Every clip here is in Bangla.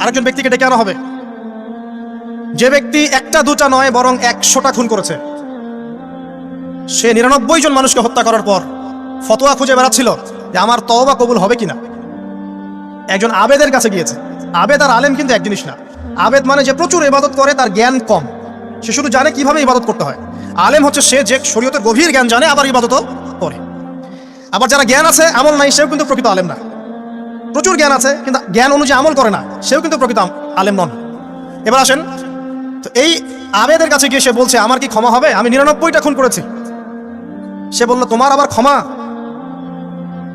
আরেকজন ব্যক্তিকে ডেকে আনা হবে, যে ব্যক্তি একটা দুটা নয় বরং 100টা খুন করেছে। সে 99 জন মানুষকে হত্যা করার পর ফতোয়া খুঁজে বেড়াচ্ছিল যে আমার তওবা কবুল হবে কিনা। একজন আবেদের কাছে গিয়েছে। আবেদ আর আলেম কিন্তু এক জিনিস না। আবেদ মানে যে প্রচুর ইবাদত করে, তার জ্ঞান কম, সে শুধু জানে কিভাবে ইবাদত করতে হয়। আলেম হচ্ছে সে যে শরীয়তের গভীর জ্ঞান জানে, আবার ইবাদতও করে। আবার যারা জ্ঞান আছে আমল নাই, সেও কিন্তু প্রকৃত আলেম না। প্রচুর জ্ঞান আছে কিন্তু জ্ঞান অনুযায়ী আমল করে না, সেও কিন্তু প্রকৃত আলেম নন। এবার আসেন, তো এই আবেদের কাছে গিয়ে সে বলছে আমার কি ক্ষমা হবে, আমি 99টা খুন করেছি। সে বলল তোমার আবার ক্ষমা,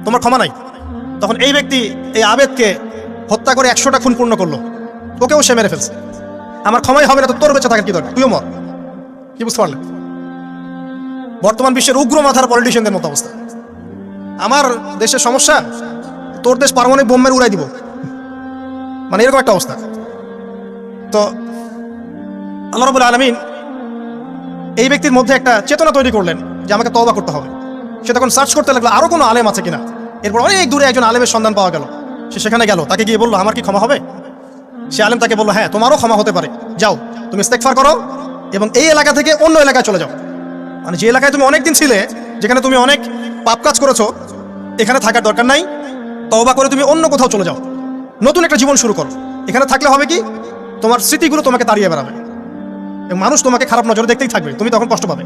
তোমার ক্ষমা নাই। তখন এই ব্যক্তি এই আবেদকে হত্যা করে 100টা খুন পূর্ণ করলো, ওকেও সে মেরে ফেলছে। আমার ক্ষমাই হবে না তো তোর বেঁচে থাকার কি দরকার, তুইও মর। কি বুঝতে পারলেন? বর্তমান বিশ্বের উগ্র মাথার পলিটিশিয়ানদের মতো অবস্থা। আমার দেশের সমস্যা, তোর দেশ পারমাণবিক বোম মেরে উড়াই দিব, মানে এরকম একটা অবস্থা। তো আল্লাহ রাব্বুল আলামিন এই ব্যক্তির মধ্যে একটা চেতনা তৈরি করলেন যে আমাকে তওবা করতে হবে। সে তখন সার্চ করতে লাগলো আরো কোনো আলেম আছে কিনা। এরপর অনেক দূরে একজন আলেমের সন্ধান পাওয়া গেল। সে সেখানে গেল, তাকে গিয়ে বললো আমার কি ক্ষমা হবে। সে আলেম তাকে বললো হ্যাঁ তোমারও ক্ষমা হতে পারে, যাও তুমি ইস্তেগফার করো এবং এই এলাকা থেকে অন্য এলাকায় চলে যাও। মানে যে এলাকায় তুমি অনেকদিন ছিলে, যেখানে তুমি অনেক পাপ কাজ করেছো, এখানে থাকার দরকার নাই। তওবা করে তুমি অন্য কোথাও চলে যাও, নতুন একটা জীবন শুরু করো। এখানে থাকলে হবে কি, তোমার স্মৃতিগুলো তোমাকে তাড়িয়ে বেড়াবে এবং মানুষ তোমাকে খারাপ নজরে দেখতেই থাকবে, তুমি তখন কষ্ট পাবে।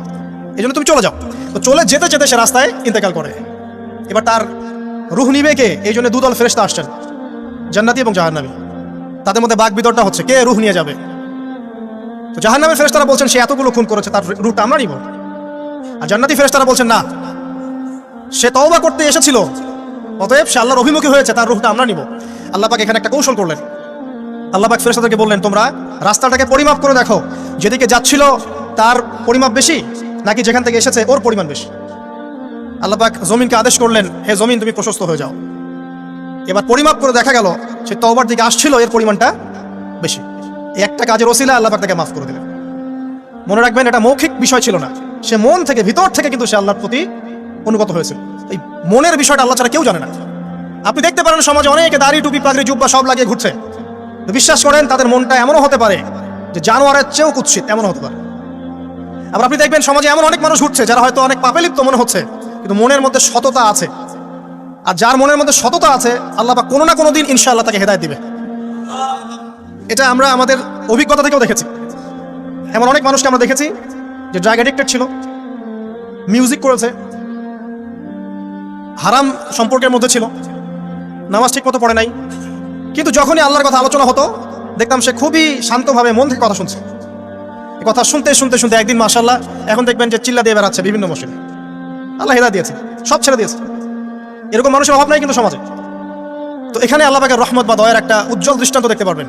এই জন্য তুমি চলে যাও। তো চলে যেতে যেতে সে রাস্তায় ইন্তেকাল করে। এবার তার রুহ নিবে কে? এই জন্য দুদল ফেরেশতা আসছেন, জান্নাতি এবং জাহান্নামী। তাদের মধ্যে বাক বিতরটা হচ্ছে কে রুহ নিয়ে যাবে। তো জাহান্নামের ফেরেশতারা বলছেন সে এতগুলো খুন করেছে, তার রুহটা আমরা নিব। আর জান্নাতি ফেরেশতারা বলছেন না, সে তওবা করতে এসেছিল, অতএব সে আল্লাহর অভিমুখী হয়েছে, তার রুহটা আমরা নিব। আল্লাহ পাক এখানে একটা কৌশল করলেন। আল্লাহ পাক ফেরেশতাদেরকে বললেন তোমরা রাস্তাটাকে পরিমাপ করে দেখো, যেদিকে যাচ্ছিল তার পরিমাপ বেশি নাকি যেখান থেকে এসেছে ওর পরিমাণ বেশি। আল্লাহ পাক জমিনকে আদেশ করলেন হে জমিন তুমি প্রশস্ত হয়ে যাও। এবার পরিমাপ করে দেখা গেল সে তওবার দিকে আসছিল, এর পরিমাণটা বেশি। এই একটা কাজের ওসিলা আল্লাহ পাক তাকে মাফ করে দিলেন। মনে রাখবেন এটা মৌখিক বিষয় ছিল না, সে মন থেকে ভিতর থেকে কিন্তু সে আল্লাহর প্রতি অনুগত হয়েছে। এই মনের বিষয়টা আল্লাহ ছাড়া কেউ জানে না। আপনি দেখতে পারেন সমাজে অনেকে দাড়ি টুপি পাগড়ি জুব্বা সব লাগিয়ে ঘুরছে, বিশ্বাস করেন তাদের মনটা এমনও হতে পারে যে জানোয়ারের চেয়েও কুৎসিত, এমন হতে পারে। আবার আপনি দেখবেন সমাজে এমন অনেক মানুষ ঘুরছে যারা হয়তো অনেক পাপে লিপ্ত মনে হচ্ছে, কিন্তু মনের মধ্যে সততা আছে। আর যার মনের মধ্যে সততা আছে আল্লাহ পাক কোনো না কোনো দিন ইনশাআল্লাহ তাকে হেদায়েত দিবে। এটা আমরা আমাদের অভিজ্ঞতা থেকেও দেখেছি। এমন অনেক মানুষকে আমরা দেখেছি যে ড্রাগ অ্যাডিক্টেড ছিল, মিউজিক করেছে, হারাম সম্পর্কের মধ্যে ছিল, নামাজ ঠিক মতো পড়ে নাই, কিন্তু যখনই আল্লাহর কথা আলোচনা হতো দেখতাম সে খুবই শান্তভাবে মন থেকে কথা শুনছে। এই কথা শুনতে শুনতে শুনতে একদিন মাশাআল্লাহ এখন দেখবেন যে চিল্লা দিয়ে বেড়াচ্ছে বিভিন্ন মসজিদে। আল্লাহ হিদায়াত দিয়েছে, সব ছেড়ে দিয়েছে। এরকম মানুষের অভাব নাই কিন্তু সমাজে। তো এখানে আল্লাহ পাকের রহমত বা দয়ার একটা উজ্জ্বল দৃষ্টান্ত দেখতে পারবেন।